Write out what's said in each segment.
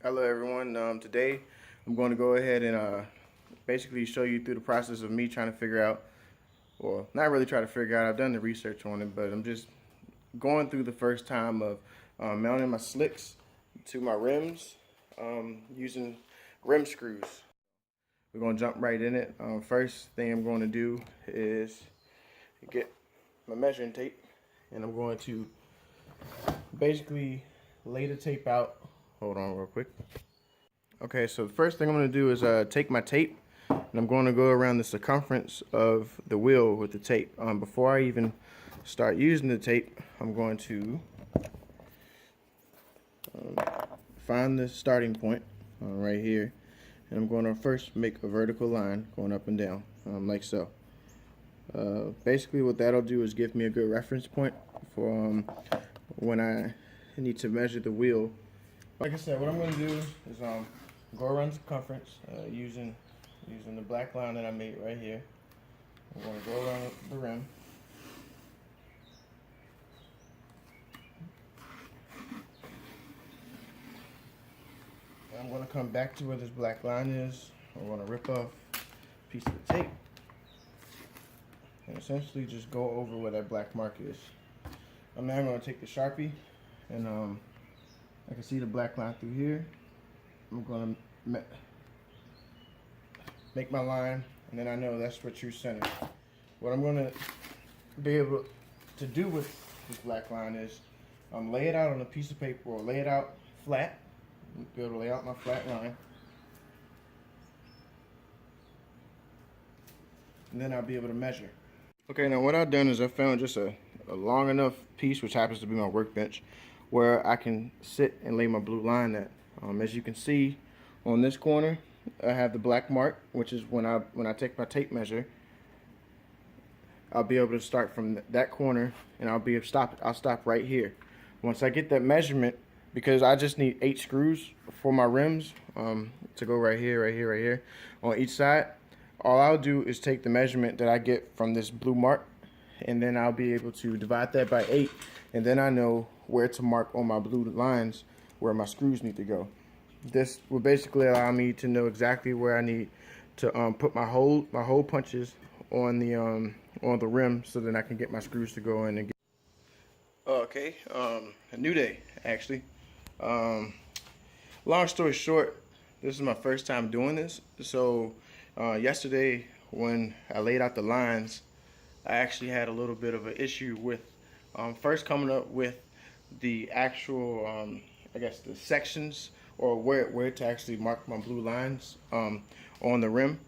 Hello everyone. Today I'm going to go ahead and basically show you through the process of me trying to figure out, well, not really try to figure out, I've done the research on it, but I'm just going through the first time of mounting my slicks to my rims using rim screws. We're going to jump right in it. First thing I'm going to do is get my measuring tape, and I'm going to basically lay the tape out. Hold on real quick. Okay, so the first thing I'm going to do is take my tape, and I'm going to go around the circumference of the wheel with the tape. Before I even start using the tape, I'm going to find the starting point right here, and I'm going to first make a vertical line going up and down, like so. Basically what that'll do is give me a good reference point for when I need to measure the wheel. Like I said, what I'm going to do is go around the circumference using the black line that I made right here. I'm going to go around the rim. And I'm going to come back to where this black line is. I'm going to rip off a piece of the tape and essentially just go over where that black mark is. I'm now going to take the Sharpie and I can see the black line through here. I'm going to make my line, and then I know that's for true center. What I'm going to be able to do with this black line is lay it out on a piece of paper, or lay it out flat. Be able to lay out my flat line, and then I'll be able to measure. Okay, now what I've done is I found just a long enough piece, which happens to be my workbench, where I can sit and lay my blue line at. As you can see on this corner, I have the black mark, which is when I take my tape measure, I'll be able to start from that corner, and I'll stop right here. Once I get that measurement, because I just need 8 screws for my rims to go right here, right here, right here on each side, all I'll do is take the measurement that I get from this blue mark, and then I'll be able to divide that by 8, and then I know where to mark on my blue lines where my screws need to go. This will basically allow me to know exactly where I need to put my hole punches on the rim, so that I can get my screws to go in and get. Okay, a new day actually. Long story short, this is my first time doing this. So yesterday when I laid out the lines, I actually had a little bit of an issue with first coming up with the actual I guess the sections, or where to actually mark my blue lines on the rim,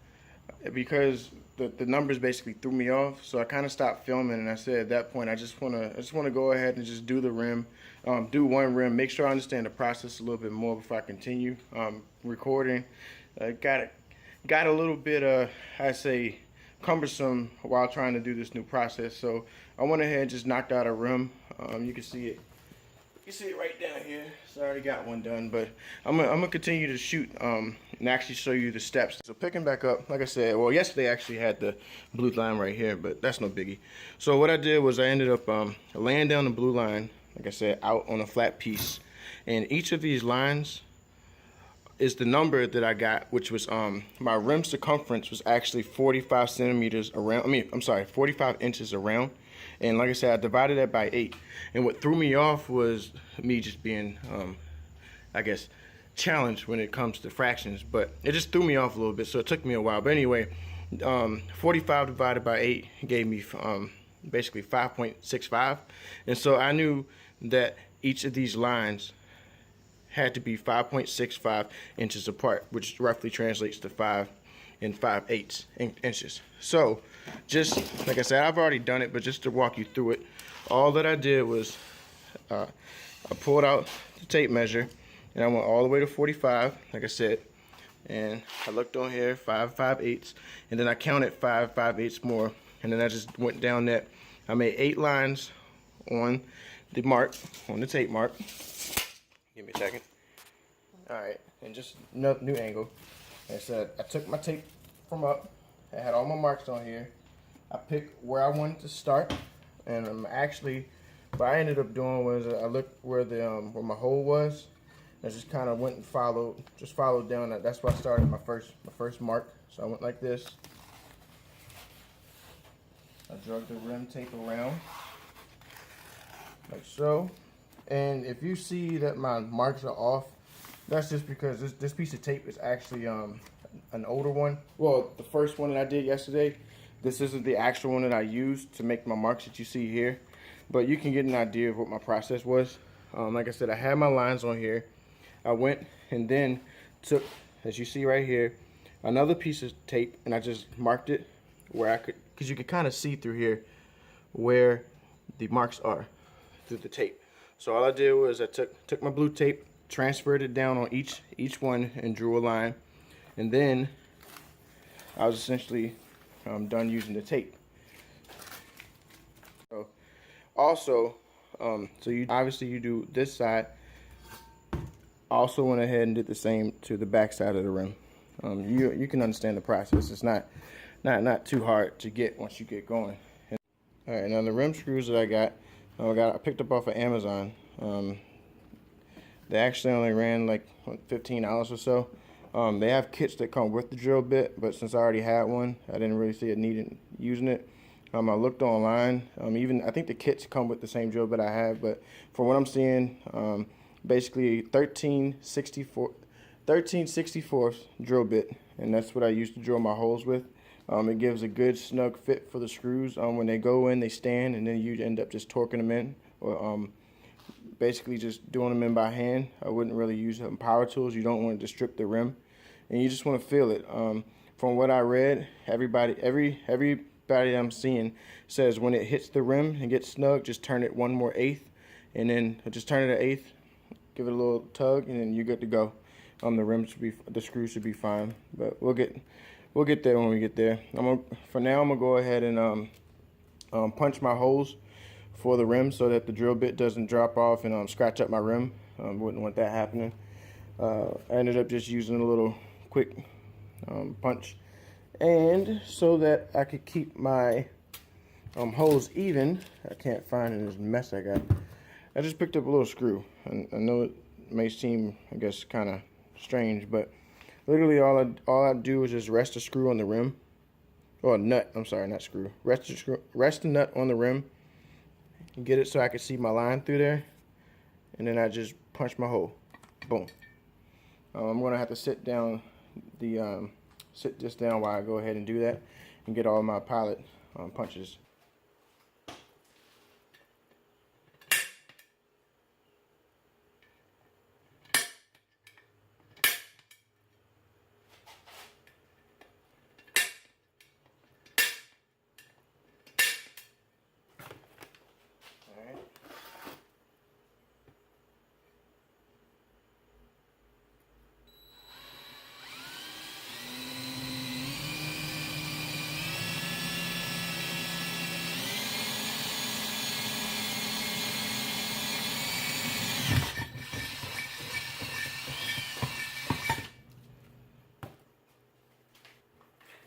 because the numbers basically threw me off. So I kind of stopped filming, and I said at that point I just want to go ahead and just do the rim, do one rim, make sure I understand the process a little bit more before I continue recording. Got a little bit I say cumbersome while trying to do this new process, so I went ahead and just knocked out a rim. You can see it. You see it right down here. So I already got one done, but I'm gonna continue to shoot and actually show you the steps. So picking back up, like I said, well, yesterday I actually had the blue line right here, but that's no biggie. So what I did was I ended up laying down the blue line, like I said, out on a flat piece, and each of these lines is the number that I got, which was my rim circumference was actually 45 centimeters around. I'm sorry, 45 inches around. And like I said, I divided that by 8. And what threw me off was me just being, I guess, challenged when it comes to fractions. But it just threw me off a little bit, so it took me a while. But anyway, 45 divided by 8 gave me basically 5.65. And so I knew that each of these lines had to be 5.65 inches apart, which roughly translates to 5 5/8 inches. So just like I said, I've already done it, but just to walk you through it, all that I did was I pulled out the tape measure, and I went all the way to 45, like I said, and I looked on here, 5 5/8, and then I counted 5 5/8 more, and then I just went down that. I made 8 lines on the mark, on the tape mark. Give me a second. All right, and just new angle. Like I said, I took my tape from up. I had all my marks on here. I picked where I wanted to start, and actually, what I ended up doing was I looked where my hole was, I just kind of went and followed down that. That's why I started my first mark. So I went like this. I drug the rim tape around, like so. And if you see that my marks are off, that's just because this piece of tape is actually an older one. Well, the first one that I did yesterday, this isn't the actual one that I used to make my marks that you see here. But you can get an idea of what my process was. Like I said, I had my lines on here. I went and then took, as you see right here, another piece of tape, and I just marked it where I could, because you could kind of see through here where the marks are through the tape. So all I did was I took my blue tape, transferred it down on each one, and drew a line. And then I was essentially done using the tape. So also, so you obviously you do this side. Also went ahead and did the same to the back side of the rim. You can understand the process. It's not too hard to get once you get going. All right, now the rim screws that I picked up off of Amazon. They actually only ran like $15 or so. They have kits that come with the drill bit, but since I already had one, I didn't really see a need in using it. I looked online. Even I think the kits come with the same drill bit I have, but for what I'm seeing, basically 13/64 drill bit, and that's what I used to drill my holes with. It gives a good snug fit for the screws. When they go in, they stand, and then you end up just torquing them in, or basically just doing them in by hand. I wouldn't really use power tools. You don't want to strip the rim, and you just want to feel it. From what I read, everybody I'm seeing says when it hits the rim and gets snug, just turn it 1 more eighth, and then just turn it an eighth, give it a little tug, and then you're good to go. The screws should be fine, but we'll get there when we get there. For now, I'm gonna go ahead and punch my holes for the rim so that the drill bit doesn't drop off and scratch up my rim. Wouldn't want that happening. I ended up just using a little quick punch, and so that I could keep my holes even. I can't find in this mess I got. I just picked up a little screw. I know it may seem, I guess, kind of strange, but literally all I do is just rest the screw on the rim, or nut. I'm sorry, not screw. Rest the nut on the rim, and get it so I can see my line through there, and then I just punch my hole. Boom. I'm gonna have to sit this down while I go ahead and do that and get all my pilot punches.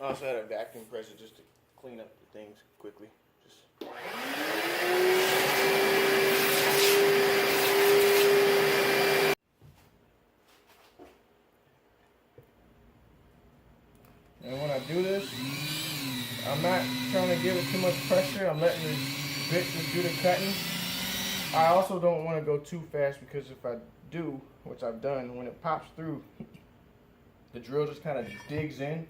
I also had a vacuum pressure just to clean up the things quickly. And when I do this, I'm not trying to give it too much pressure. I'm letting the bit just do the cutting. I also don't want to go too fast, because if I do, which I've done, when it pops through, the drill just kind of digs in,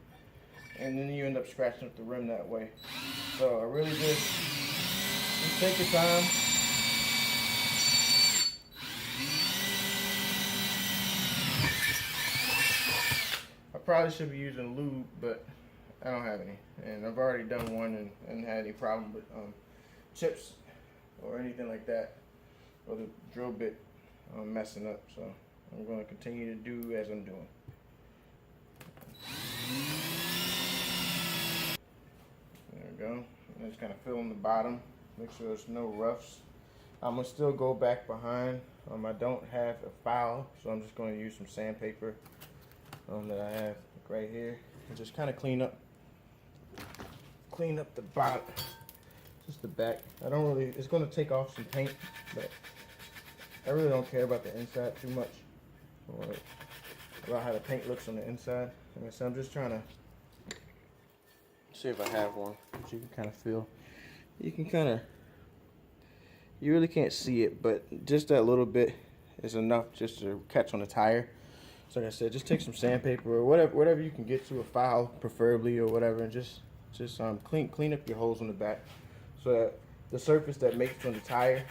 and then you end up scratching up the rim that way. So I really just take your time. I probably should be using lube, but I don't have any, and I've already done one and had any problem with chips or anything like that, or the drill bit messing up. So I'm going to continue to do as I'm doing. There we go. And just kind of fill in the bottom, make sure there's no roughs. I'm going to still go back behind. I don't have a file, so I'm just going to use some sandpaper that I have right here, and just kind of clean up the bottom, just the back. I don't really, it's going to take off some paint, but I really don't care about the inside too much. about how the paint looks on the inside. So I'm just trying to see if I have one, so you can kind of feel. You can kind of, you really can't see it, but just that little bit is enough just to catch on the tire. So like I said, just take some sandpaper or whatever you can get to, a file preferably or whatever, and just clean up your holes on the back, so that the surface that makes on the tire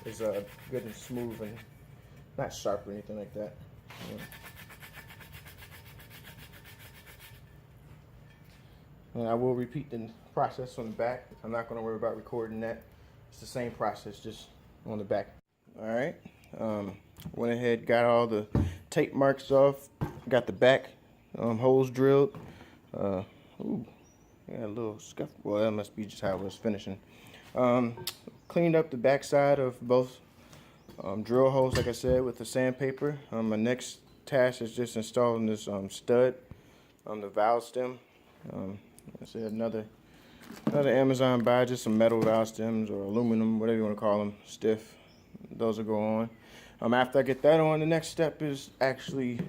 is good and smooth and not sharp or anything like that. And I will repeat the process on the back. I'm not going to worry about recording that. It's the same process, just on the back. All right. Went ahead, got all the tape marks off. Got the back holes drilled. Ooh, got a little scuff. Well, that must be just how it was finishing. Cleaned up the back side of both drill holes, like I said, with the sandpaper. My next task is just installing this stud on the valve stem. I said another Amazon buy, just some metal valve stems or aluminum, whatever you want to call them, stiff. Those will go on. After I get that on, the next step is actually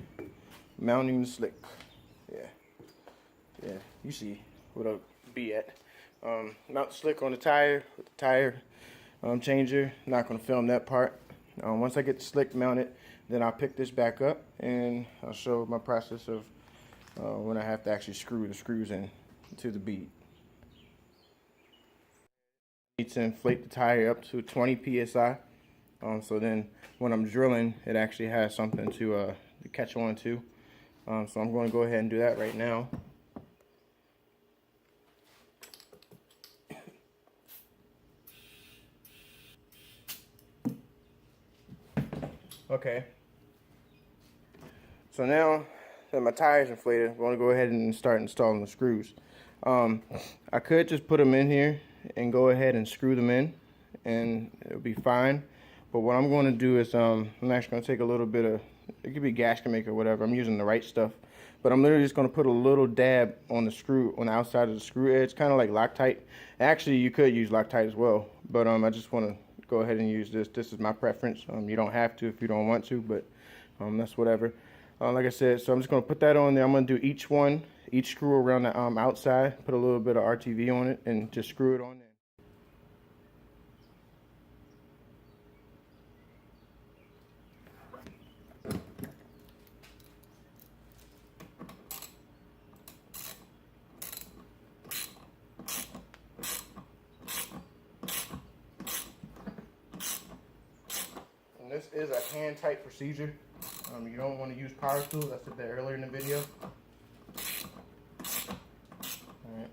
mounting the slick. Yeah, you see what I'll be at. Mount the slick on the tire with the tire changer. Not going to film that part. Once I get the slick mounted, then I'll pick this back up and I'll show my process of when I have to actually screw the screws in to the bead. I need to inflate the tire up to 20 psi. So then when I'm drilling, it actually has something to catch on to. So I'm going to go ahead and do that right now. Okay. So now that my tire's inflated, I'm going to go ahead and start installing the screws. I could just put them in here and go ahead and screw them in, and it'll be fine. But what I'm going to do is I'm actually going to take a little bit of, it could be gasket maker or whatever. I'm using the right stuff, but I'm literally just going to put a little dab on the screw, on the outside of the screw edge, kind of like Loctite. Actually, you could use Loctite as well, but I just want to go ahead and use this. This is my preference. You don't have to if you don't want to, but that's whatever. Like I said, so I'm just going to put that on there. I'm going to do each screw around the outside, put a little bit of RTV on it, and just screw it on there. This is a hand-tight procedure. You don't want to use power tools. I said that earlier in the video. Alright.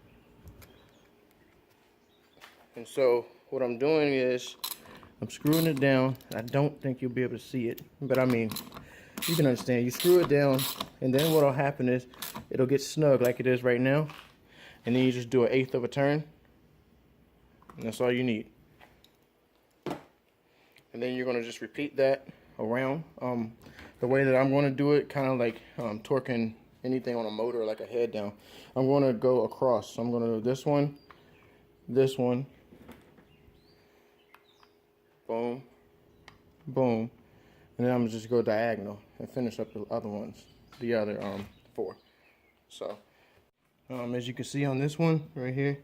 And so what I'm doing is I'm screwing it down. I don't think you'll be able to see it, but I mean, you can understand. You screw it down, and then what'll happen is it'll get snug like it is right now, and then you just do 1/8 of a turn, and that's all you need. And then you're going to just repeat that around. The way that I'm going to do it, kind of like torquing anything on a motor, like a head down. I'm going to go across. So I'm going to do this one, boom, boom, and then I'm going to just go diagonal and finish up the other ones, the other 4. So as you can see on this one right here,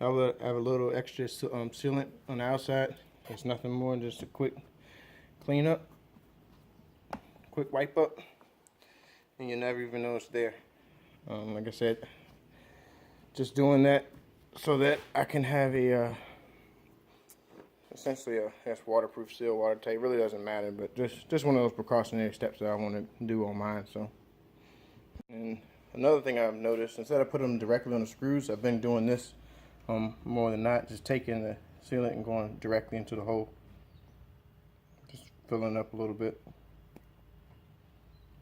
I have a little extra sealant on the outside. It's nothing more than just a quick clean up, quick wipe up, and you never even know it's there. Like I said, just doing that so that I can have a essentially a waterproof seal, watertight. It really doesn't matter, but just one of those precautionary steps that I want to do on mine. So, and another thing I've noticed, instead of putting them directly on the screws, I've been doing this more than not, just taking the sealant and going directly into the hole, just filling up a little bit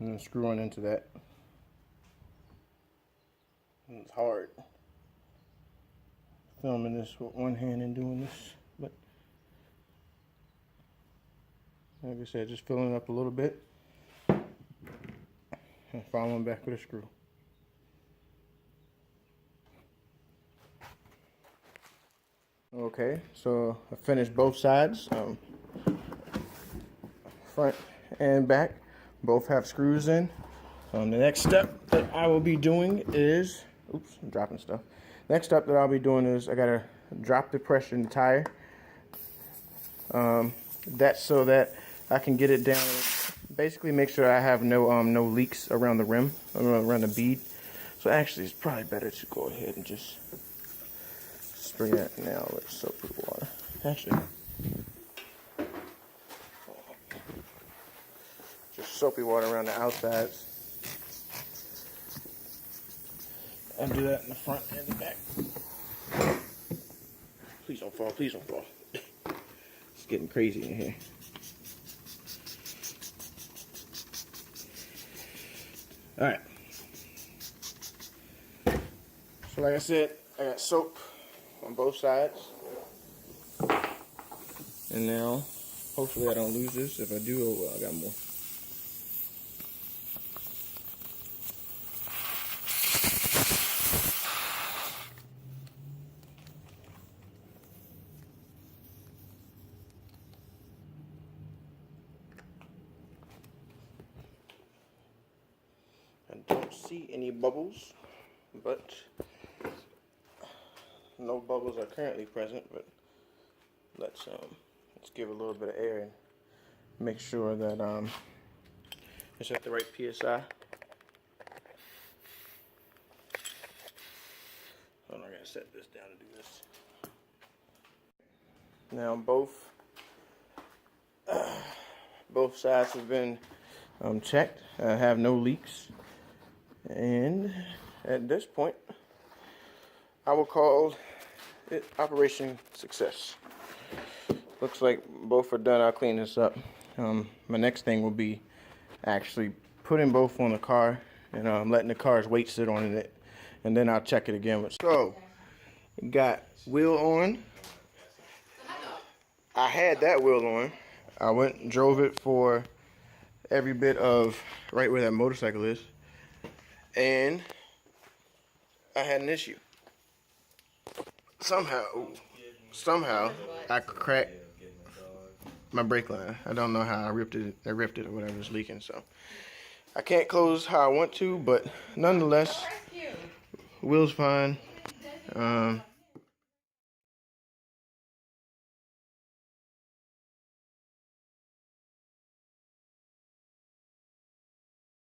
and then screwing into that. And it's hard filming this with one hand and doing this, but like I said, just filling up a little bit and following back with a screw. Okay, so I finished both sides, front and back. Both have screws in. The next step that I will be doing is, oops, I'm dropping stuff. Next step that I'll be doing is I gotta drop the pressure in the tire. That's so that I can get it down and basically make sure I have no leaks around the rim, around the bead. So actually, it's probably better to go ahead and just spray that now with soap and water. Actually, just soapy water around the outsides. And do that in the front and the back. Please don't fall, please don't fall. It's getting crazy in here. Alright. So like I said, I got soap on both sides. And now, hopefully I don't lose this. If I do, oh well, I got more. I don't see any bubbles, but no bubbles are currently present, but let's give it a little bit of air and make sure that it's at the right PSI. Hold on, I gotta set this down to do this. Now both sides have been checked. I have no leaks. And at this point, I will call it Operation Success. Looks like both are done. I'll clean this up. My next thing will be actually putting both on the car and letting the car's weight sit on it. And then I'll check it again. So, got wheel on. I had that wheel on. I went and drove it for every bit of right where that motorcycle is. And I had an issue. Somehow I cracked my brake line. I don't know how I ripped it or whatever was leaking. So I can't close how I want to, but nonetheless, wheel's fine.